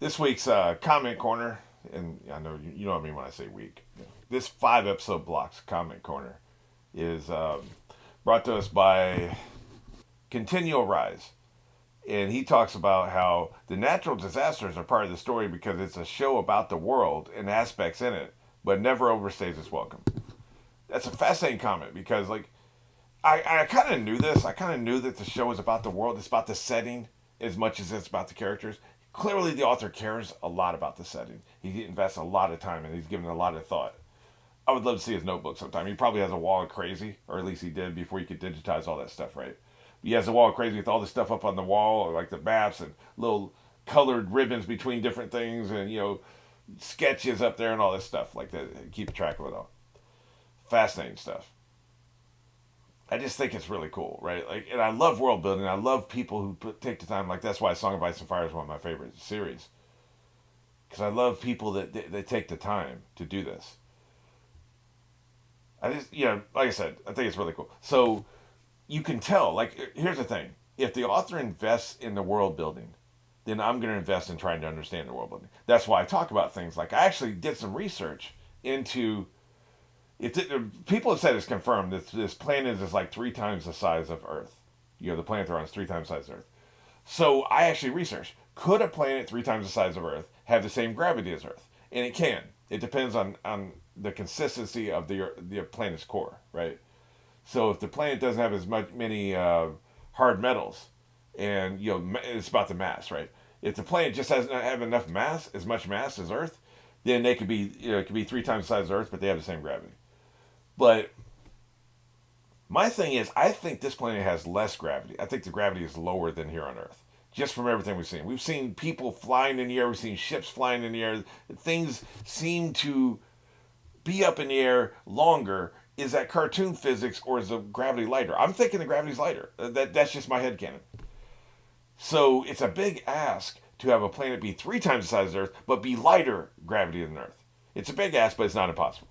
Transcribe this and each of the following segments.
This week's comment corner, and I know you know what I mean when I say week. This 5 episode blocks comment corner is brought to us by Continual Rise. And he talks about how the natural disasters are part of the story because it's a show about the world and aspects in it, but never overstays its welcome. That's a fascinating comment because, like, I kind of knew this. I kind of knew that the show is about the world. It's about the setting as much as it's about the characters. Clearly, the author cares a lot about the setting. He invests a lot of time and he's given a lot of thought. I would love to see his notebook sometime. He probably has a wall of crazy, or at least he did before he could digitize all that stuff, right? He has a wall of crazy with all the stuff up on the wall, or like the maps and little colored ribbons between different things, and sketches up there and all this stuff like that. Keep track of it all. Fascinating stuff. I just think it's really cool, right? Like, and I love world building. I love people who take the time. Like that's why Song of Ice and Fire is one of my favorite series because I love people that take the time to do this. I just, like I said, I think it's really cool. So you can tell. Like, here's the thing: if the author invests in the world building, then I'm going to invest in trying to understand the world building. That's why I talk about things like I actually did some research into people have said it's confirmed that this planet is like 3 times the size of Earth. The planet they're on is 3 times the size of Earth. So I actually researched: could a planet 3 times the size of Earth have the same gravity as Earth? And it can. It depends on the consistency of the planet's core, right? So if the planet doesn't have as many hard metals, and it's about the mass, right? If the planet just doesn't have enough mass, as much mass as Earth, then they could be it could be 3 times the size of Earth, but they have the same gravity. But my thing is, I think this planet has less gravity. I think the gravity is lower than here on Earth, just from everything we've seen. We've seen people flying in the air. We've seen ships flying in the air. Things seem to be up in the air longer. Is that cartoon physics or is the gravity lighter? I'm thinking the gravity's lighter. That's just my headcanon. So it's a big ask to have a planet be 3 times the size of Earth, but be lighter gravity than Earth. It's a big ask, but it's not impossible.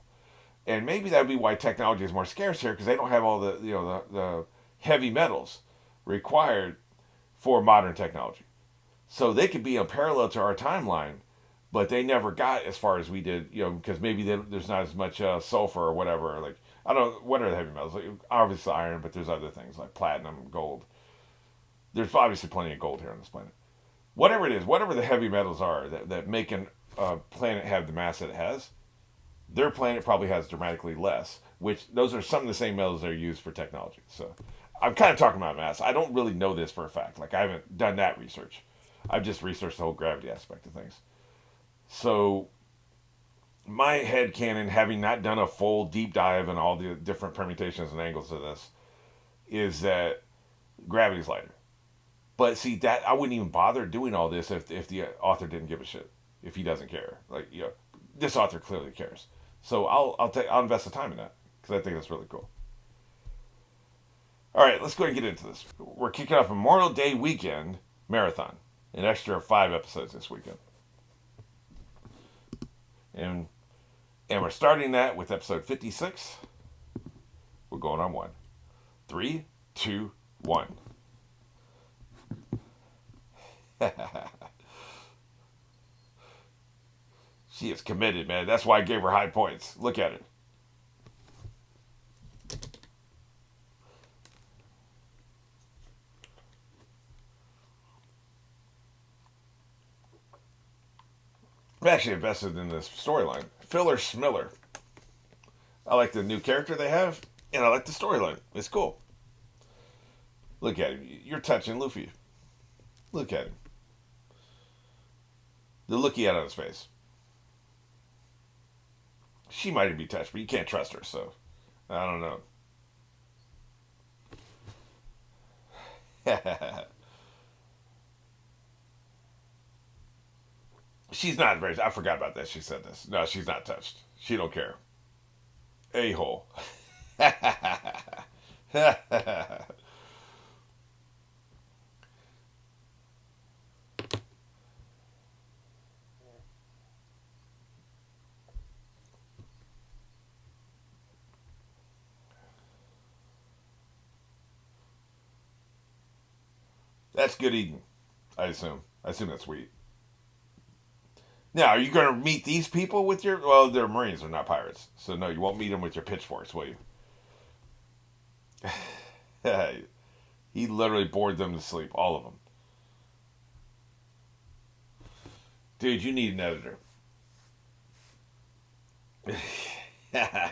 And maybe that would be why technology is more scarce here because they don't have all the heavy metals required for modern technology. So they could be a parallel to our timeline, but they never got as far as we did, because maybe there's not as much sulfur or whatever. Like I don't what are the heavy metals? Like, obviously iron, but there's other things like platinum, gold. There's obviously plenty of gold here on this planet. Whatever it is, whatever the heavy metals are that make a planet have the mass that it has, their planet probably has dramatically less, which those are some of the same metals that are used for technology. So I'm kind of talking about mass. I don't really know this for a fact. Like I haven't done that research. I've just researched the whole gravity aspect of things. So my head canon, having not done a full deep dive in all the different permutations and angles of this, is that gravity's lighter. But see that I wouldn't even bother doing all this if the author didn't give a shit. If he doesn't care, like this author clearly cares. So I'll invest the time in that because I think that's really cool. All right, let's go ahead and get into this. We're kicking off Memorial Day weekend marathon, an extra 5 episodes this weekend, and we're starting that with episode 56. We're going on one. Three, two, one. She is committed, man. That's why I gave her high points. Look at it. I'm actually invested in this storyline. Filler Smiller. I like the new character they have, and I like the storyline. It's cool. Look at him. You're touching Luffy. Look at him. The look he had on his face. She might even be touched, but you can't trust her, so I don't know. She's not very. I forgot about that. She said this. No, she's not touched. She don't care. A hole. That's good eating. I assume. I assume that's sweet. Now, are you going to meet these people with your? Well, they're Marines, they're not pirates, so no, you won't meet them with your pitchforks, will you? He literally bored them to sleep, all of them. Dude, you need an editor.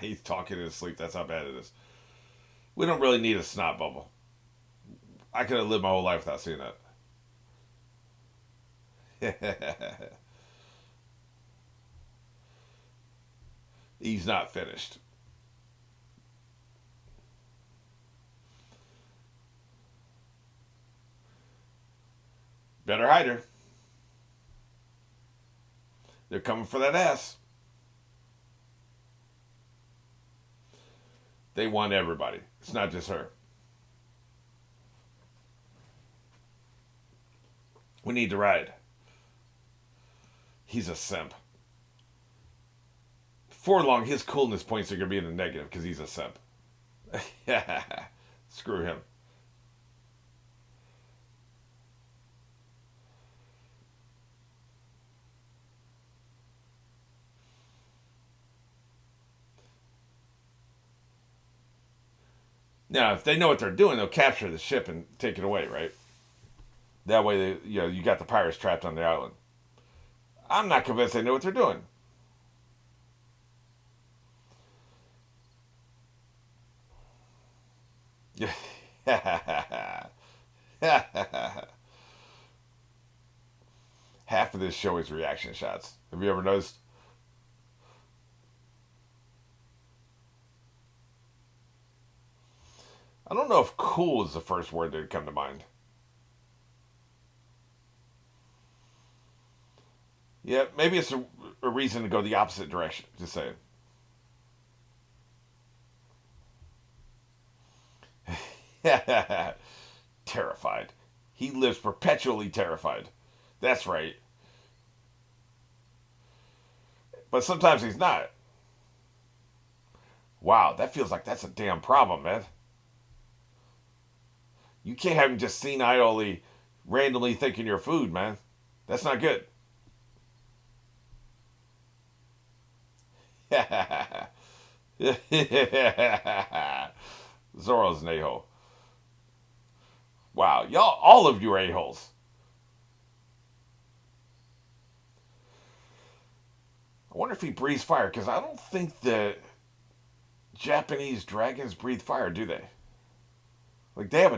He's talking in his sleep. That's how bad it is. We don't really need a snot bubble. I could have lived my whole life without seeing that. He's not finished. Better hide her. They're coming for that ass. They want everybody. It's not just her. We need to ride. He's a simp. For long, his coolness points are going to be in the negative because he's a simp. Screw him. Now, if they know what they're doing, they'll capture the ship and take it away, right? That way, you got the pirates trapped on the island. I'm not convinced they know what they're doing. Half of this show is reaction shots. Have you ever noticed? I don't know if cool is the first word that would come to mind. Yeah, maybe it's a reason to go the opposite direction. Just saying. Terrified. He lives perpetually terrified. That's right. But sometimes he's not. Wow, that feels like that's a damn problem, man. You can't have him just senilely, randomly thinking you're food, man. That's not good. Zoro's an a-hole. Wow, y'all, all of you are a-holes. I wonder if he breathes fire, because I don't think that Japanese dragons breathe fire, do they? Like they have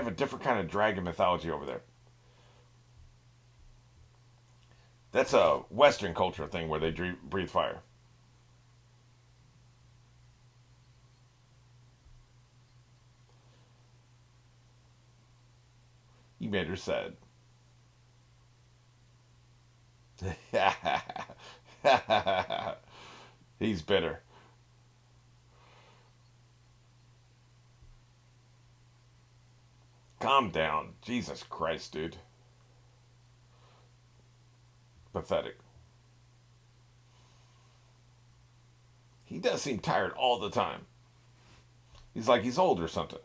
a different kind of dragon mythology over there. That's a Western culture thing where they breathe fire. You made her sad. He's bitter. Calm down. Jesus Christ, dude. Pathetic. He does seem tired all the time. He's like he's old or something.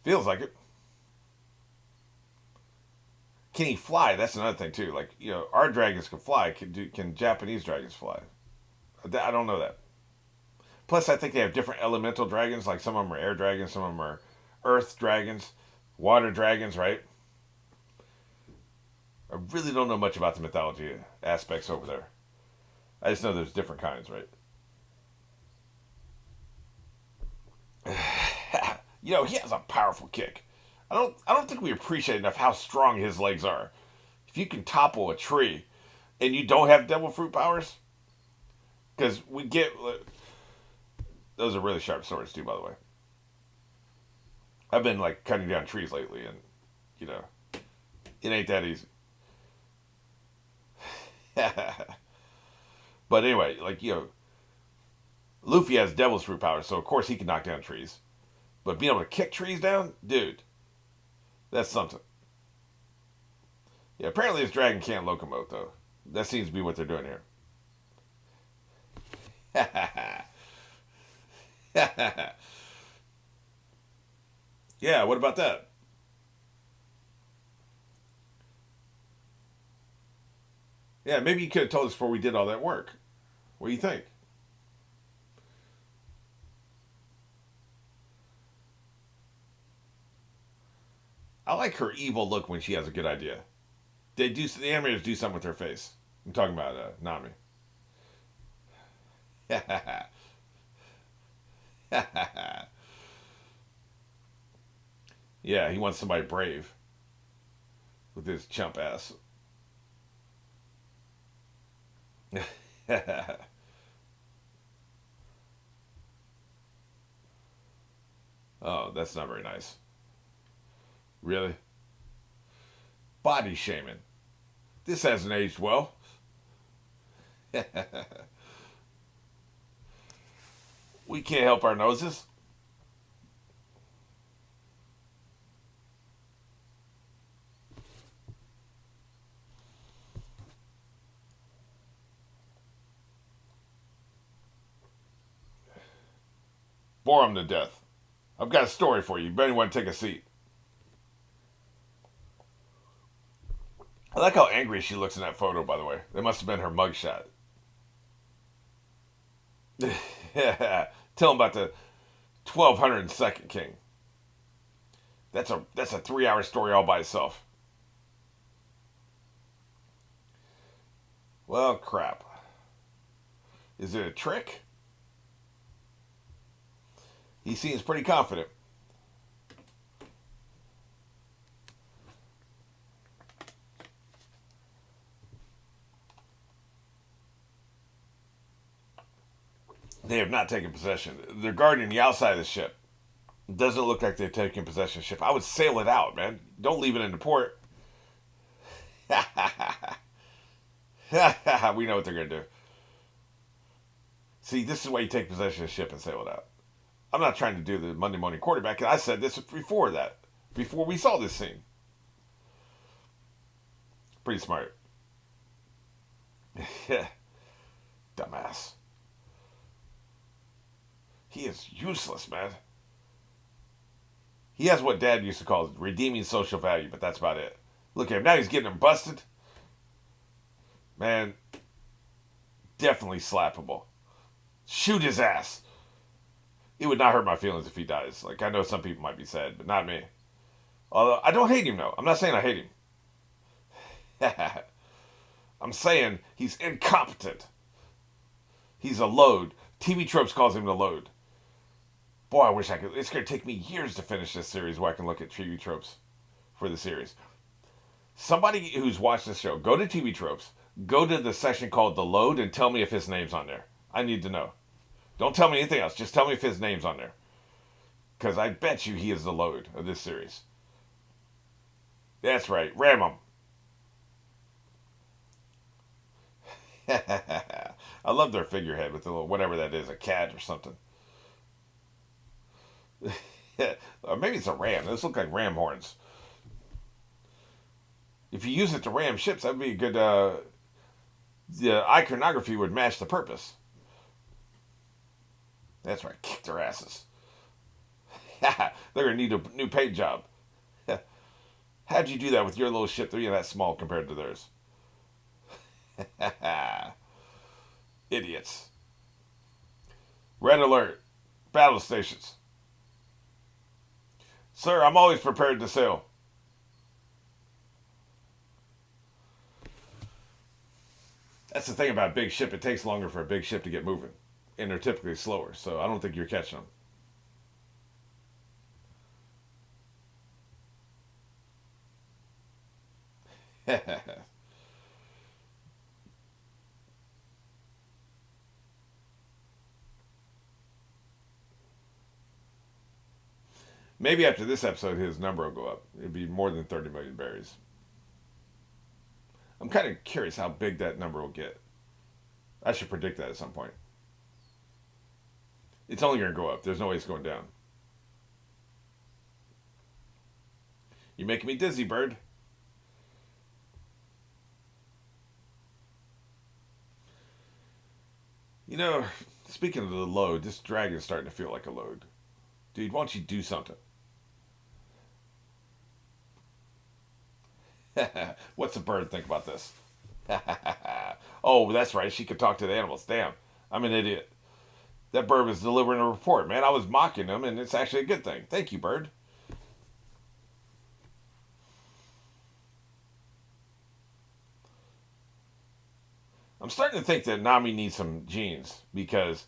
Feels like it. Can he fly? That's another thing too. Like our dragons can fly. Can Japanese dragons fly? I don't know that. Plus, I think they have different elemental dragons. Like some of them are air dragons, some of them are earth dragons, water dragons. Right? I really don't know much about the mythology aspects over there. I just know there's different kinds, right? He has a powerful kick. I don't think we appreciate enough how strong his legs are. If you can topple a tree and you don't have devil fruit powers, because we get those are really sharp swords too, by the way. I've been like cutting down trees lately, and you know it ain't that easy. But anyway, like Luffy has devil's fruit powers, so of course he can knock down trees. But being able to kick trees down, dude, that's something. Yeah, apparently this dragon can't locomote, though. That seems to be what they're doing here. Yeah, what about that? Yeah, maybe you could have told us before we did all that work. What do you think? I like her evil look when she has a good idea. The animators do something with her face. I'm talking about Nami. Yeah, he wants somebody brave with his chump ass. Oh, that's not very nice. Really? Body shaming. This hasn't aged well. We can't help our noses. Bore him to death. I've got a story for you. You better want to take a seat. I like how angry she looks in that photo, by the way. That must have been her mugshot. Tell him about the 1202nd king. That's a 3 hour story all by itself. Well, crap. Is it a trick? He seems pretty confident. They have not taken possession. They're guarding the outside of the ship. It doesn't look like they've taken possession of the ship. I would sail it out, man. Don't leave it in the port. We know what they're going to do. See, this is why you take possession of the ship and sail it out. I'm not trying to do the Monday morning quarterback. I said this before that. Before we saw this scene. Pretty smart. Dumbass. He is useless, man. He has what Dad used to call redeeming social value, but that's about it. Look at him. Now he's getting him busted. Man, definitely slappable. Shoot his ass. It would not hurt my feelings if he dies. Like, I know some people might be sad, but not me. Although, I don't hate him, though. I'm not saying I hate him. I'm saying he's incompetent. He's a load. TV Tropes calls him the load. Boy, I wish I could. It's going to take me years to finish this series where I can look at TV Tropes for the series. Somebody who's watched this show, go to TV Tropes, go to the section called The Load, and tell me if his name's on there. I need to know. Don't tell me anything else. Just tell me if his name's on there. Because I bet you he is the load of this series. That's right. Ram him. I love their figurehead with the little, whatever that is, a cat or something. Or maybe it's a ram. Those look like ram horns. If you use it to ram ships, that would be a good. The iconography would match the purpose. That's right. Kick their asses. They're gonna need a new paint job. How'd you do that with your little ship? They're that small compared to theirs. Idiots. Red alert. Battle stations. Sir, I'm always prepared to sail. That's the thing about a big ship. It takes longer for a big ship to get moving. And they're typically slower. So I don't think you're catching them. Maybe after this episode, his number will go up. It'd be more than 30 million berries. I'm kind of curious how big that number will get. I should predict that at some point. It's only going to go up. There's no way it's going down. You're making me dizzy, bird. You know, speaking of the load, this dragon is starting to feel like a load. Dude, why don't you do something? What's the bird think about this? Oh, that's right. She could talk to the animals. Damn, I'm an idiot. That bird was delivering a report, man. I was mocking him, and it's actually a good thing. Thank you, bird. I'm starting to think that Nami needs some jeans because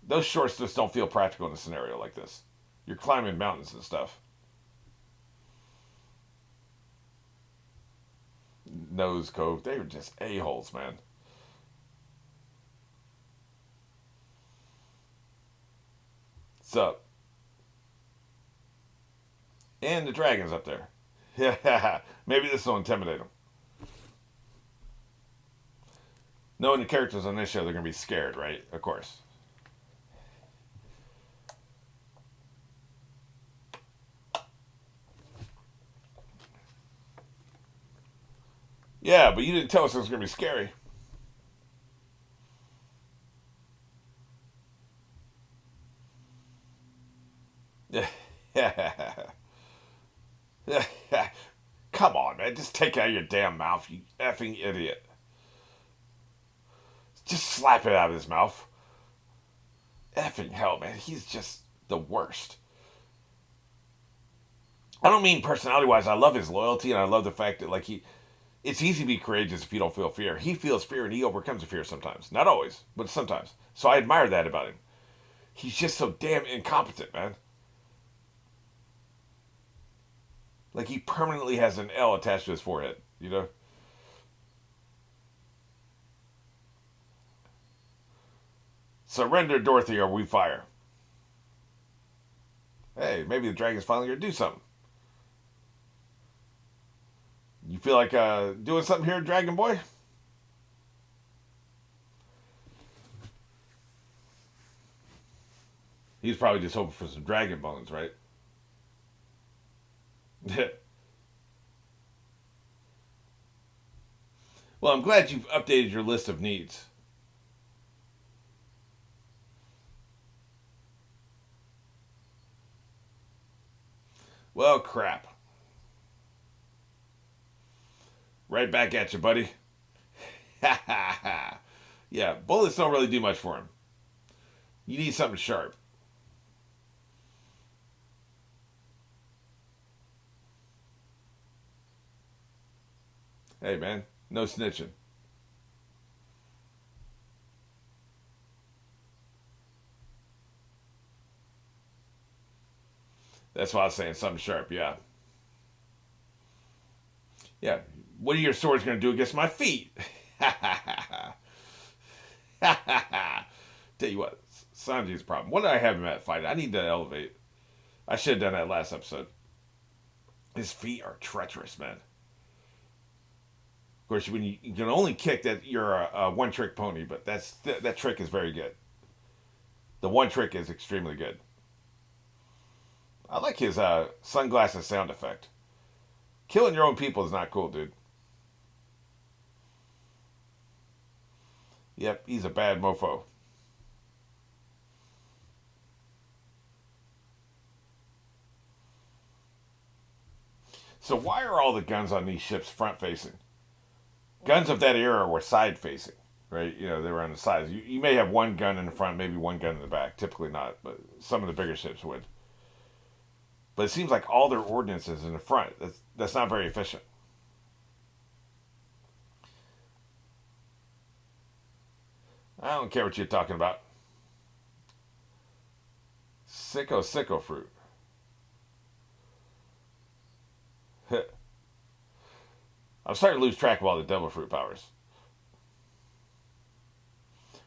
those shorts just don't feel practical in a scenario like this. You're climbing mountains and stuff. Nose Cove, they were just a-holes, man. What's up? And the dragon's up there. Yeah, maybe this will intimidate them. Knowing the characters on this show, they're going to be scared, right? Of course. Yeah, but you didn't tell us it was going to be scary. Come on, man. Just take it out of your damn mouth, you effing idiot. Just slap it out of his mouth. Effing hell, man. He's just the worst. I don't mean personality wise. I love his loyalty and I love the fact that, like, it's easy to be courageous if you don't feel fear. He feels fear and he overcomes the fear sometimes. Not always, but sometimes. So I admire that about him. He's just so damn incompetent, man. Like he permanently has an L attached to his forehead, you know? Surrender, Dorothy, or we fire. Hey, maybe the dragon's finally gonna do something. You feel like doing something here, Dragon Boy? He's probably just hoping for some dragon bones, right? Well, I'm glad you've updated your list of needs. Well, crap. Right back at you, buddy. Ha ha ha. Yeah, bullets don't really do much for him. You need something sharp. Hey, man, no snitching. That's why I was saying something sharp. Yeah, yeah. What are your swords going to do against my feet? Ha ha ha ha. Tell you what, Sanji's a problem. What did I have him at fighting? I need to elevate. I should have done that last episode. His feet are treacherous, man. Of course, when you can only kick that, you're a one trick pony, but that trick is very good. The one trick is extremely good. I like his sunglasses sound effect. Killing your own people is not cool, dude. Yep, he's a bad mofo. So why are all the guns on these ships front facing? Guns of that era were side facing, right? You know, they were on the sides. You may have one gun in the front, maybe one gun in the back. Typically not, but some of the bigger ships would. But it seems like all their ordnance is in the front. That's not very efficient. I don't care what you're talking about. Sicko sicko fruit. I'm starting to lose track of all the devil fruit powers.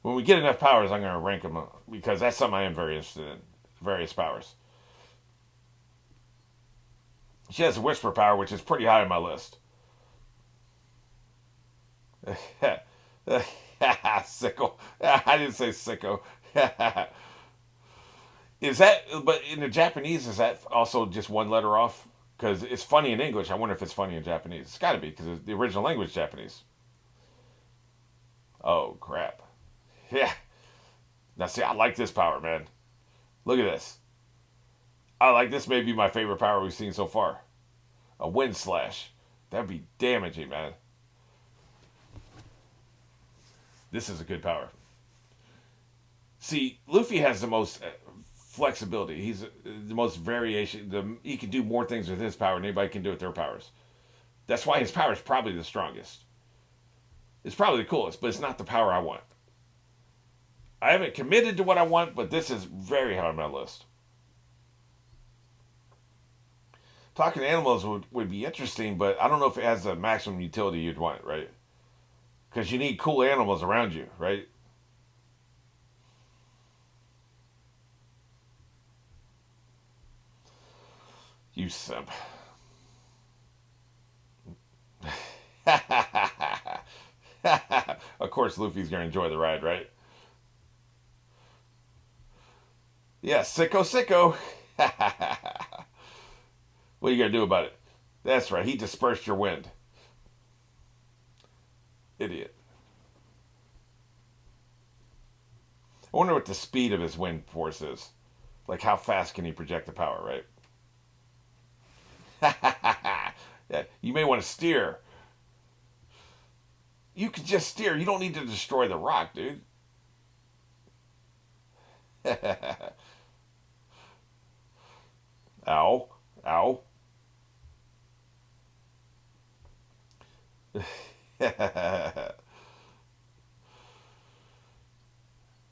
When we get enough powers, I'm going to rank them because that's something I am very interested in. Various powers. She has a whisper power, which is pretty high on my list. Sickle. I didn't say sicko. Is that, but in the Japanese, is that also just one letter off? Because it's funny in English. I wonder if it's funny in Japanese. It's got to be, because the original language is Japanese. Oh, crap. Yeah. Now, see, I like this power, man. Look at this. I like this. May be my favorite power we've seen so far. A wind slash. That'd be damaging, man. This is a good power. See, Luffy has the most flexibility. He's the most variation. He can do more things with his power than anybody can do with their powers. That's why his power is probably the strongest. It's probably the coolest, but it's not the power I want. I haven't committed to what I want, but this is very high on my list. Talking to animals would be interesting, but I don't know if it has the maximum utility you'd want, right? Because you need cool animals around you, right? You simp. Of course, Luffy's going to enjoy the ride, right? Yeah, sicko, sicko. What are you going to do about it? That's right, he dispersed your wind. Idiot. I wonder what the speed of his wind force is. Like, how fast can he project the power, right? Yeah, you may want to steer. You can just steer. You don't need to destroy the rock, dude. Ow. Ow.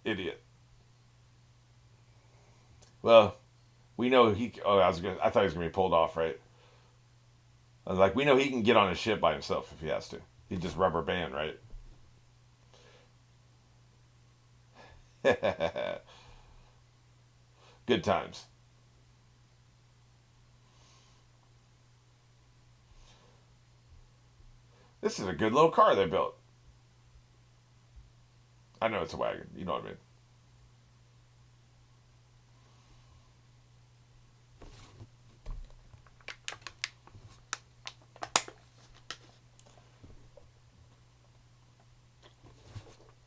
Idiot. Well, we know he. Oh, I thought he was gonna be pulled off, right? I was like, we know he can get on a ship by himself if he has to. He just rubber band, right? Good times. This is a good little car they built. I know it's a wagon. You know what I mean.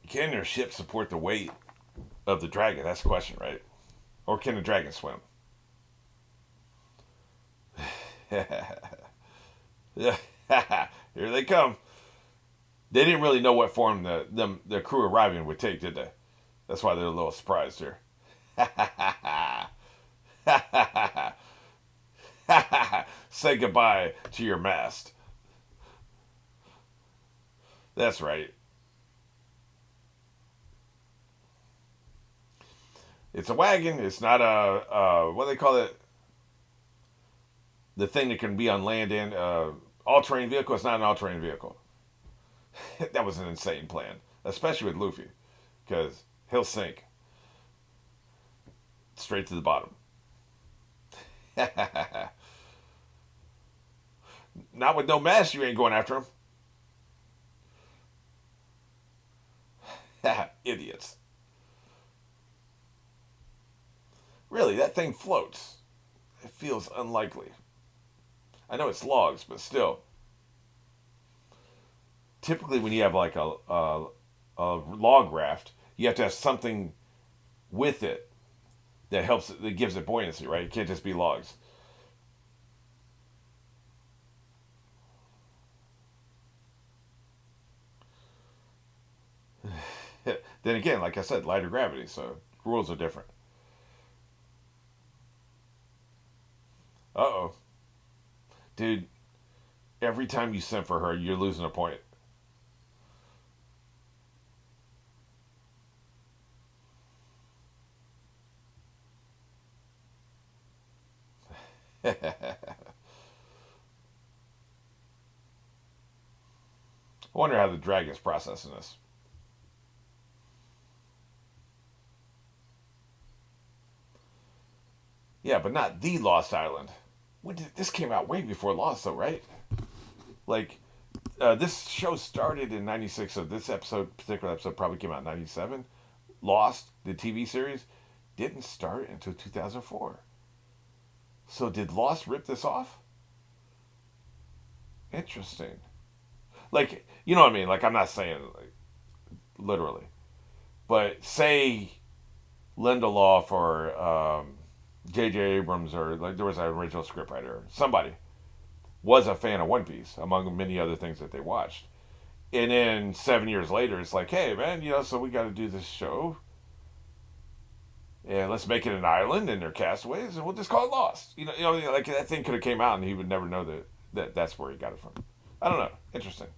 Can your ship support the weight of the dragon? That's the question, right? Or can the dragon swim? Here they come. They didn't really know what form the crew arriving would take, did they? That's why they're a little surprised here. Say goodbye to your mast. That's right. It's a wagon. It's not a what do they call it? The thing that can be on land and all-terrain vehicle. It's not an all-terrain vehicle. That was an insane plan, especially with Luffy, because he'll sink straight to the bottom. Not with no mast. You ain't going after him. Idiots. Really, that thing floats. It feels unlikely. I know it's logs, but still. Typically, when you have like a log raft, you have to have something with it that helps, that gives it buoyancy, right? It can't just be logs. Then again, like I said, lighter gravity, so rules are different. Uh oh. Dude, every time you send for her, you're losing a point. I wonder how the dragon's processing this. Yeah, but not the Lost Island. When did this came out? Way before Lost, though, right? Like, this show started in '96, so this particular episode, probably came out in '97. Lost, the TV series, didn't start until 2004. So did Lost rip this off? Interesting. Like, you know what I mean? Like, I'm not saying like literally, but say Lindelof or J.J. Abrams, or like there was an original scriptwriter, somebody was a fan of One Piece among many other things that they watched. And then 7 years later, it's like, hey man, so we got to do this show, and let's make it an island and they're castaways, and we'll just call it Lost. Like that thing could have came out and he would never know that that's where he got it from. I don't know. Interesting.